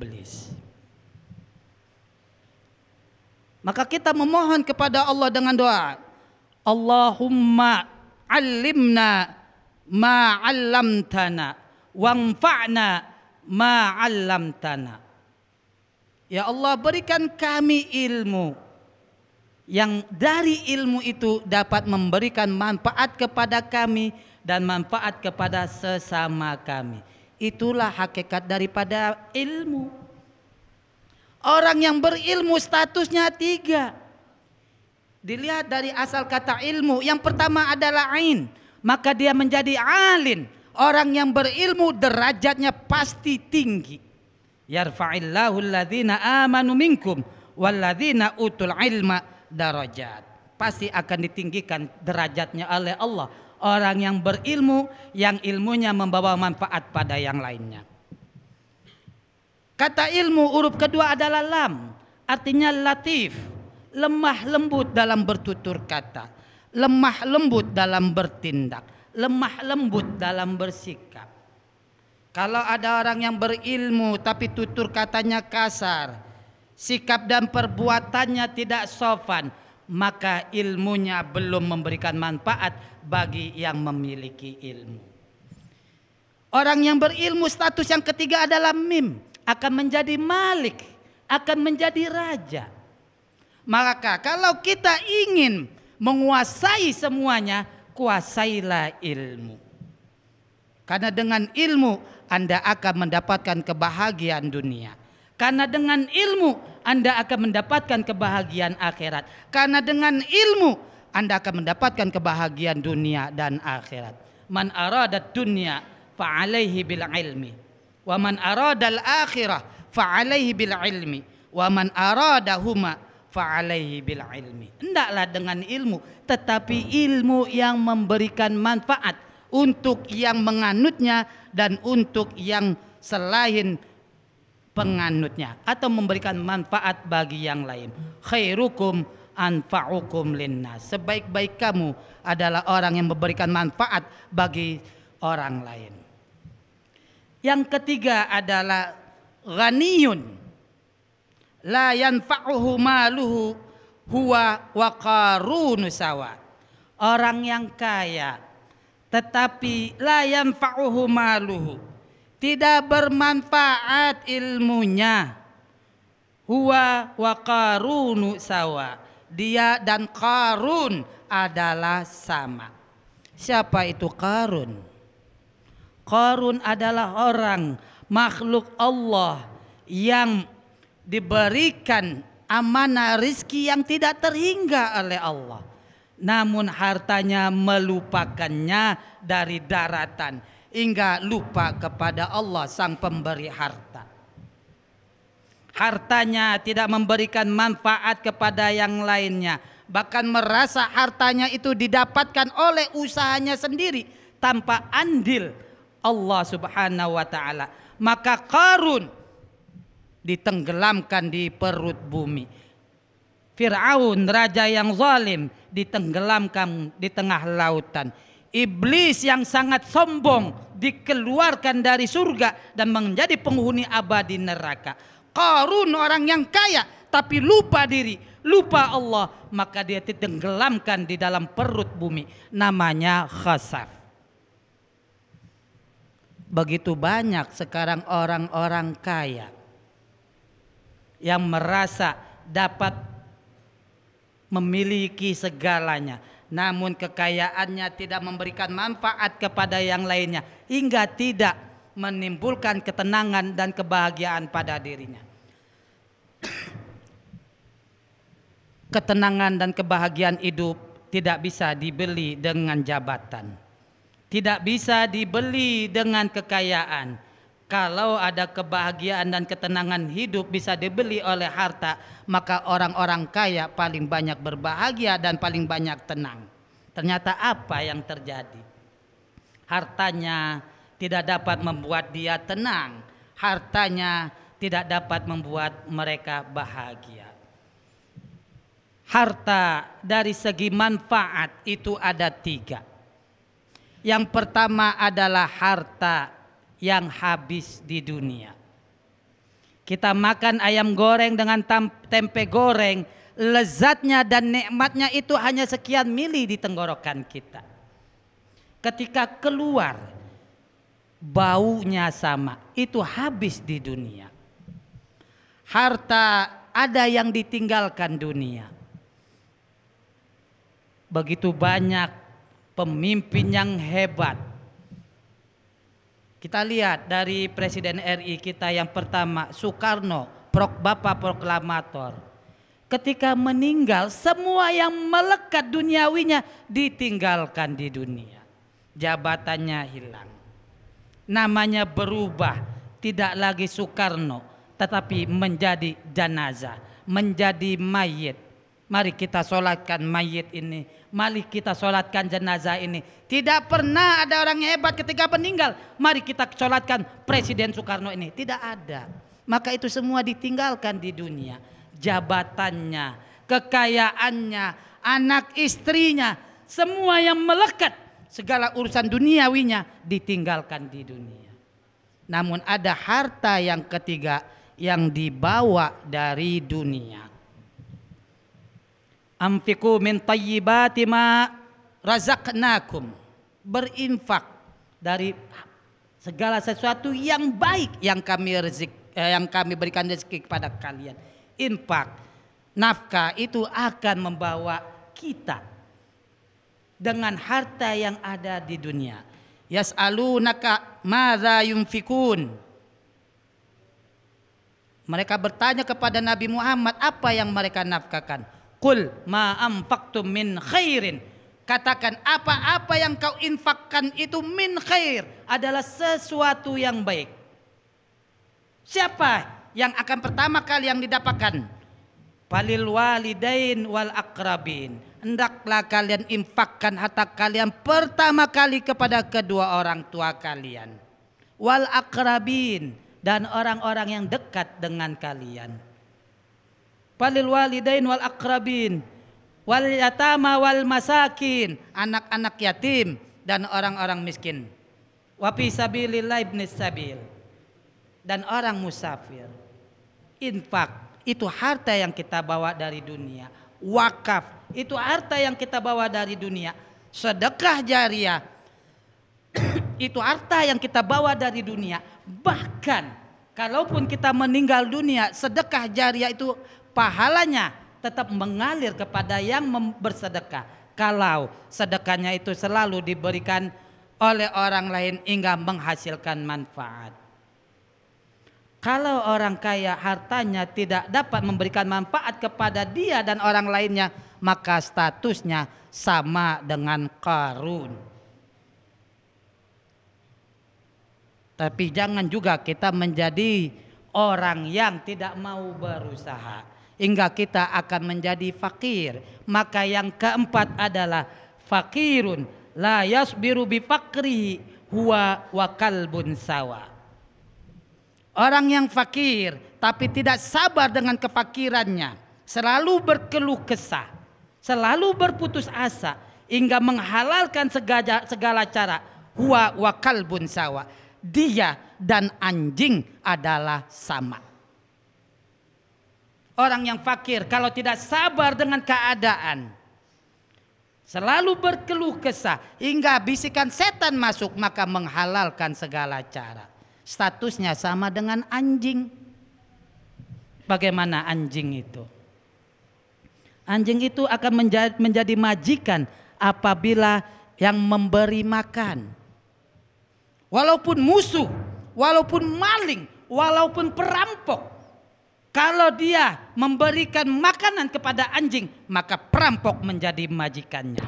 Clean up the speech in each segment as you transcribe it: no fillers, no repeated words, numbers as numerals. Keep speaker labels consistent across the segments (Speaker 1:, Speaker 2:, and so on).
Speaker 1: iblis. Maka kita memohon kepada Allah dengan doa, Allahumma allimna ma 'allamtana wanfa'na ma 'allamtana. Ya Allah, berikan kami ilmu yang dari ilmu itu dapat memberikan manfaat kepada kami dan manfaat kepada sesama kami. Itulah hakikat daripada ilmu. Orang yang berilmu statusnya 3. Dilihat dari asal kata ilmu. Yang pertama adalah ain, maka dia menjadi alim. Orang yang berilmu derajatnya pasti tinggi. Yarfa'illahu alladhina amanu minkum walladzina utul ilma darajat. Pasti akan ditinggikan derajatnya oleh Allah orang yang berilmu, yang ilmunya membawa manfaat pada yang lainnya. Kata ilmu huruf kedua adalah lam, artinya latif, lemah lembut dalam bertutur kata, lemah lembut dalam bertindak, lemah lembut dalam bersikap. Kalau ada orang yang berilmu tapi tutur katanya kasar, sikap dan perbuatannya tidak sopan, maka ilmunya belum memberikan manfaat bagi yang memiliki ilmu. Orang yang berilmu status yang ketiga adalah mim, akan menjadi malik, akan menjadi raja. Maka kalau kita ingin menguasai semuanya, kuasailah ilmu. Karena dengan ilmu Anda akan mendapatkan kebahagiaan dunia. Karena dengan ilmu Anda akan mendapatkan kebahagiaan akhirat. Karena dengan ilmu Anda akan mendapatkan kebahagiaan dunia dan akhirat. Man aradat dunya fa'alaihi bil ilmi, wa man aradal akhirah fa'alaihi bil ilmi, wa man aradahuma fa'alaihi bil ilmi. Hendaklah dengan ilmu, tetapi ilmu yang memberikan manfaat untuk yang menganutnya dan untuk yang selain penganutnya, atau memberikan manfaat bagi yang lain. Khairukum anfa'ukum linnas. Sebaik-baik kamu adalah orang yang memberikan manfaat bagi orang lain. Yang ketiga adalah ghaniyun la yanfa'uhu maluhu huwa wa qarunu sawa. Orang yang kaya tetapi la yanfa'uhu maluhu, tidak bermanfaat ilmunya. Huwa wa qarunu sawa, dia dan Qarun adalah sama. Siapa itu Qarun? Qarun adalah orang makhluk Allah yang diberikan amanah rizki yang tidak terhingga oleh Allah, namun hartanya melupakannya dari daratan hingga lupa kepada Allah sang pemberi harta. Hartanya tidak memberikan manfaat kepada yang lainnya, bahkan merasa hartanya itu didapatkan oleh usahanya sendiri tanpa andil Allah Subhanahu wa taala. Maka Qarun ditenggelamkan di perut bumi. Fir'aun, raja yang zalim, ditenggelamkan di tengah lautan. Iblis yang sangat sombong dikeluarkan dari surga dan menjadi penghuni abadi neraka. Qarun orang yang kaya tapi lupa diri, lupa Allah, maka dia ditenggelamkan di dalam perut bumi, namanya khasaf. Begitu banyak sekarang orang-orang kaya yang merasa dapat memiliki segalanya, namun kekayaannya tidak memberikan manfaat kepada yang lainnya hingga tidak menimbulkan ketenangan dan kebahagiaan pada dirinya. Ketenangan dan kebahagiaan hidup tidak bisa dibeli dengan jabatan, tidak bisa dibeli dengan kekayaan. Kalau ada kebahagiaan dan ketenangan hidup bisa dibeli oleh harta, maka orang-orang kaya paling banyak berbahagia dan paling banyak tenang. Ternyata apa yang terjadi? Hartanya tidak dapat membuat dia tenang, hartanya tidak dapat membuat mereka bahagia. Harta dari segi manfaat itu ada 3. Yang pertama adalah harta yang habis di dunia. Kita makan ayam goreng dengan tempe goreng, lezatnya dan nikmatnya itu hanya sekian mili di tenggorokan kita. Ketika keluar, baunya sama, itu habis di dunia. Harta ada yang ditinggalkan dunia. Begitu banyak pemimpin yang hebat. Kita lihat dari Presiden RI kita yang pertama, Soekarno, Bapak Proklamator. Ketika meninggal, semua yang melekat duniawinya ditinggalkan di dunia. Jabatannya hilang. Namanya berubah, tidak lagi Soekarno, tetapi menjadi jenazah, menjadi mayit. Mari kita sholatkan mayit ini, mari kita sholatkan jenazah ini. Tidak pernah ada orang hebat ketika meninggal, mari kita sholatkan Presiden Soekarno ini. Tidak ada. Maka itu semua ditinggalkan di dunia. Jabatannya, kekayaannya, anak istrinya, semua yang melekat, segala urusan duniawinya ditinggalkan di dunia. Namun ada harta yang ketiga yang dibawa dari dunia. Amfiku min tayyibati ma razaqnakum. Berinfak dari segala sesuatu yang baik yang kami berikan rezeki kepada kalian. Infak, nafkah itu akan membawa kita dengan harta yang ada di dunia. Yas'alunaka madza yunfikun. Mereka bertanya kepada Nabi Muhammad, apa yang mereka nafkahkan? Qul ma anfaqtum min khairin. Katakan apa-apa yang kau infakkan itu min khair, adalah sesuatu yang baik. Siapa yang akan pertama kali yang didapatkan? Falil walidain wal aqrabin. Hendaklah kalian infakkan harta kalian pertama kali kepada kedua orang tua kalian. Wal aqrabin, dan orang-orang yang dekat dengan kalian. Falil walidain wal aqrabin wal yatama wal masakin, anak-anak yatim dan orang-orang miskin. Wa fi sabilillah ibnis sabil, dan orang musafir. Infak itu harta yang kita bawa dari dunia. Wakaf itu harta yang kita bawa dari dunia. Sedekah jariah itu harta yang kita bawa dari dunia. Bahkan kalaupun kita meninggal dunia, sedekah jariah itu pahalanya tetap mengalir kepada yang bersedekah. Kalau sedekahnya itu selalu diberikan oleh orang lain hingga menghasilkan manfaat. Kalau orang kaya hartanya tidak dapat memberikan manfaat kepada dia dan orang lainnya, maka statusnya sama dengan Qarun. Tapi jangan juga kita menjadi orang yang tidak mau berusaha hingga kita akan menjadi fakir. Maka yang keempat adalah fakirun la yasbiru bi fakrihi huwa wa kalbun sawa. Orang yang fakir tapi tidak sabar dengan kefakirannya, selalu berkeluh kesah, selalu berputus asa hingga menghalalkan segala cara, huwa wa kalbun sawa. Dia dan anjing adalah sama. Orang yang fakir kalau tidak sabar dengan keadaan, selalu berkeluh kesah hingga bisikan setan masuk, maka menghalalkan segala cara. Statusnya sama dengan anjing. Bagaimana anjing itu? Anjing itu akan menjadi majikan apabila yang memberi makan. Walaupun musuh, walaupun maling, walaupun perampok, kalau dia memberikan makanan kepada anjing, maka perampok menjadi majikannya.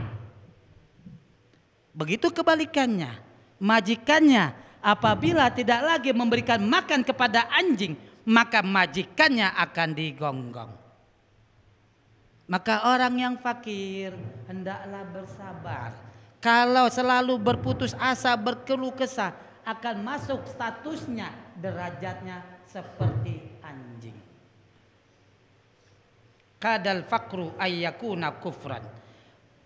Speaker 1: Begitu kebalikannya, majikannya apabila tidak lagi memberikan makan kepada anjing, maka majikannya akan digonggong. Maka orang yang fakir hendaklah bersabar. Kalau selalu berputus asa, berkeluh kesah, akan masuk statusnya, derajatnya seperti anjing. Kadal fakru ayyakuna kufran.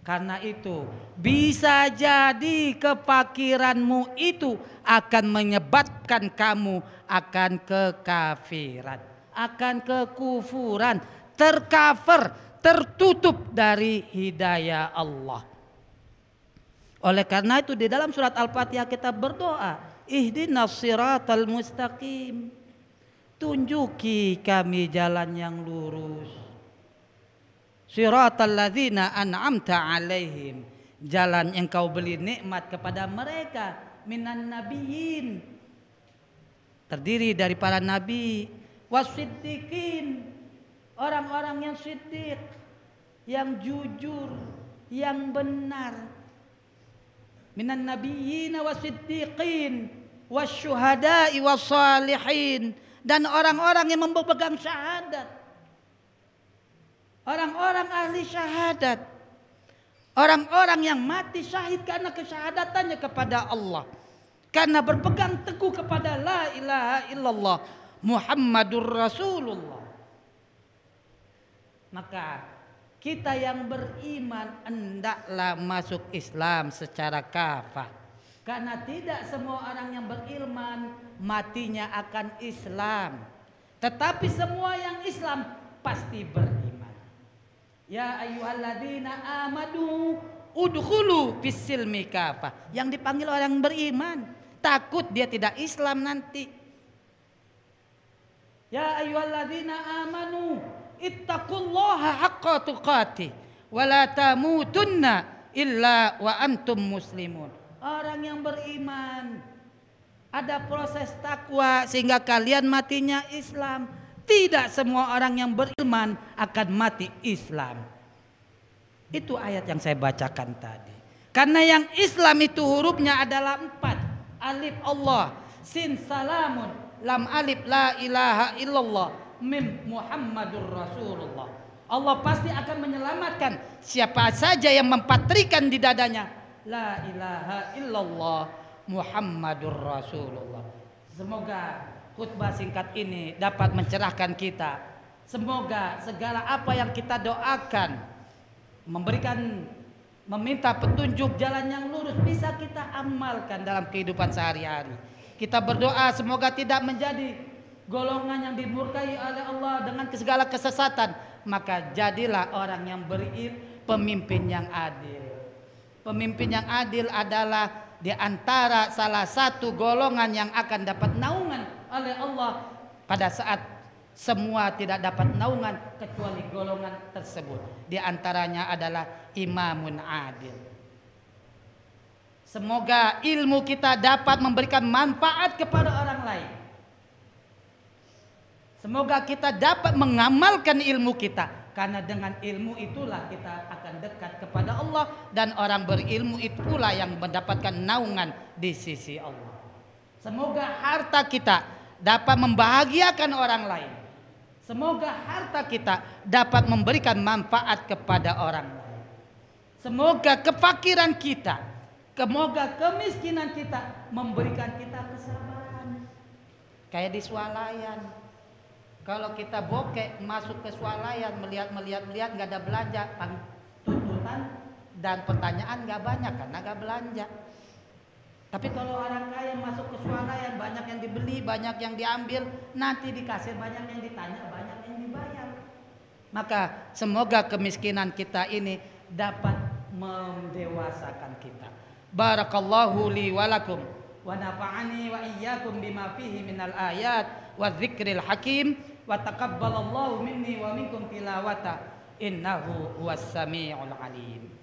Speaker 1: Karena itu bisa jadi kefakiranmu itu akan menyebabkan kamu akan kekafiran, akan kekufuran, tercover, tertutup dari hidayah Allah. Oleh karena itu di dalam surat Al-Fatihah kita berdoa, ihdinas siratal mustaqim. Tunjuki kami jalan yang lurus. Siratal ladzina an'amta alaihim, jalan yang kau beri nikmat kepada mereka, minan nabiyyin, terdiri dari para nabi, wasiddiqin, orang-orang yang siddiq, yang jujur, yang benar, minan nabiyyin wasiddiqin wasyuhada'i wassalihin, dan orang-orang yang memegang syahadat, orang-orang ahli syahadat, orang-orang yang mati syahid karena kesyahadatannya kepada Allah, karena berpegang teguh kepada la ilaha illallah Muhammadur Rasulullah. Maka kita yang beriman hendaklah masuk Islam secara kafah, karena tidak semua orang yang berilman matinya akan Islam, tetapi semua yang Islam pasti beriman. Ya ayyuhalladzina amanu udkhulu fis-silmi kafah. Yang dipanggil orang beriman, takut dia tidak Islam nanti. Ya ayyuhalladzina amanu ittaqullaha haqqa tuqatih wa la tamutunna illa wa antum muslimun. Orang yang beriman ada proses takwa sehingga kalian matinya Islam. Tidak semua orang yang beriman akan mati Islam. Itu ayat yang saya bacakan tadi. Karena yang Islam itu hurufnya adalah 4. Alif Allah, sin salamun, lam alif la ilaha illallah, mim Muhammadur Rasulullah. Allah pasti akan menyelamatkan siapa saja yang mempatrikan di dadanya la ilaha illallah Muhammadur Rasulullah. Semoga khutbah singkat ini dapat mencerahkan kita. Semoga segala apa yang kita doakan, meminta petunjuk jalan yang lurus, bisa kita amalkan dalam kehidupan sehari-hari. Kita berdoa semoga tidak menjadi golongan yang dimurkai oleh Allah dengan segala kesesatan. Maka jadilah orang yang pemimpin yang adil. Pemimpin yang adil adalah di antara salah satu golongan yang akan dapat naungan oleh Allah pada saat semua tidak dapat naungan kecuali golongan tersebut. Di antaranya adalah imamun adil. Semoga ilmu kita dapat memberikan manfaat kepada orang lain. Semoga kita dapat mengamalkan ilmu kita, karena dengan ilmu itulah kita akan dekat kepada Allah, dan orang berilmu itulah yang mendapatkan naungan di sisi Allah. Semoga harta kita dapat membahagiakan orang lain. Semoga harta kita dapat memberikan manfaat kepada orang lain. Semoga kefakiran kita, semoga kemiskinan kita memberikan kita kesabaran. Kayak di swalayan, kalau kita bokek masuk ke swalayan, melihat nggak ada belanja, tuntutan dan pertanyaan nggak banyak karena nggak belanja. Tapi kalau orang kaya masuk ke swalayan, banyak yang dibeli, banyak yang diambil, nanti di kasir banyak yang ditanya, banyak yang dibayar. Maka semoga kemiskinan kita ini dapat mendewasakan kita. Barakallahu li walakum wa nafa'ani wa iyyakum bima fihi minal ayat wa dzikril hakim wa taqabbalallahu minni wa minkum tilawata innahu huwas samiul alim.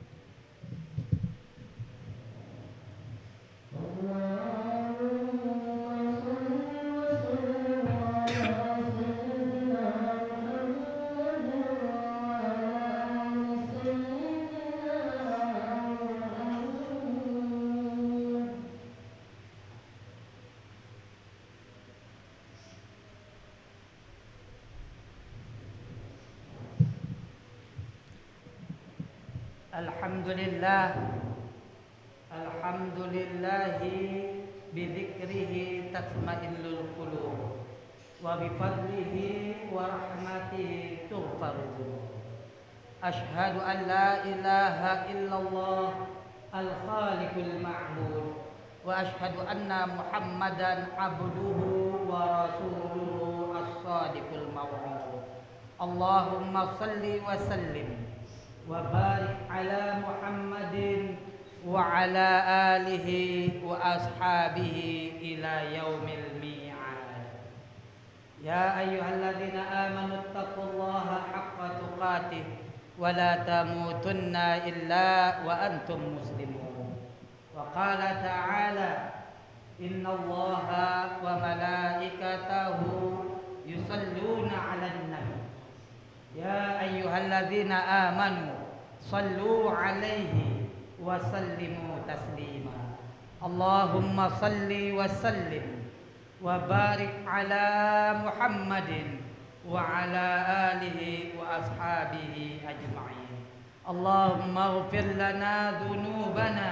Speaker 1: Alhamdulillah, alhamdulillahi bidzikrihi tatma'innul qulub wa bifadlihi wa rahmatihi tughfaru dzunub. أشهد أن لا إله إلا الله الخالق المعبود وأشهد أن محمدا عبده ورسوله الصادق الموعود اللهم صل وسلم وبارك على محمد وعلى آله وأصحابه إلى يوم الميعاد يا أيها الذين آمنوا اتقوا الله حق تقاته ولا تموتن إلا وأنتم مسلمون وقال تعالى إن الله وملائكته يصلون على النبي يا أيها الذين آمنوا صلوا عليه وسلموا تسليما اللهم صل وسلم وبارك على محمد وعلى آله وأصحابه أجمعين اللهم اغفر لنا ذنوبنا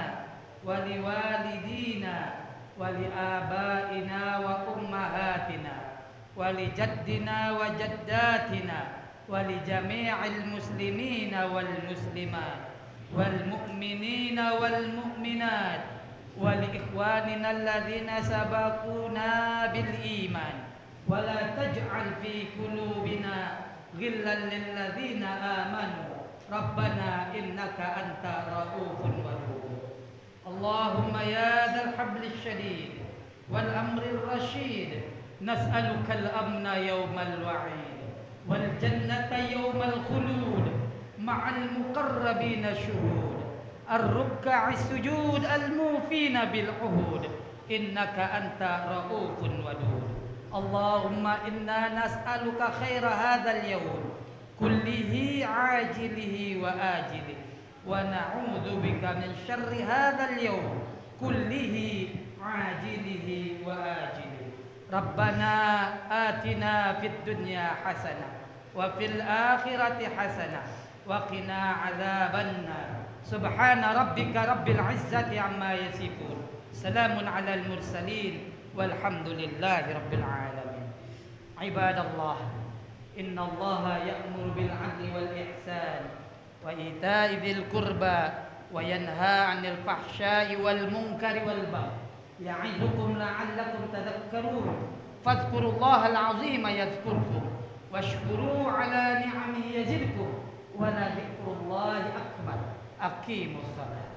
Speaker 1: ولوالدينا ولآبائنا وأمهاتنا ولجدنا وجداتنا ولجميع المسلمين والمسلمات والمؤمنين والمؤمنات ولإخواننا الذين سبقونا بالإيمان ولا تجعل في قلوبنا غلا للذين آمنوا ربنا إنك أنت رؤوف ودود اللهم يا ذا الحبل الشديد والأمر الرشيد نسألك الأمن يوم الوعيد والجنة يوم الخلود مع المقربين الشهود الركع السجود الموفين بالعهود إنك أنت رؤوف ودود اللهم إنا نسألك خير هذا اليوم كله عاجله وآجله ونعوذ بك من شر هذا اليوم كله عاجله وآجله ربنا آتنا في الدنيا حسنة وفي الآخرة حسنة وقنا عذاب النار سبحان ربك رب العزة عما يصفون سلام على المرسلين والحمد لله رب العالمين عباد الله إن الله يأمر بالعدل والإحسان وإيتاء ذي القربى وينهى عن الفحشاء والمنكر والبغي يعظكم لعلكم تذكرون فاذكروا الله العظيم يذكركم واشكروا على نعمه يزدكم ولذكر الله أكبر أقيموا الصلاة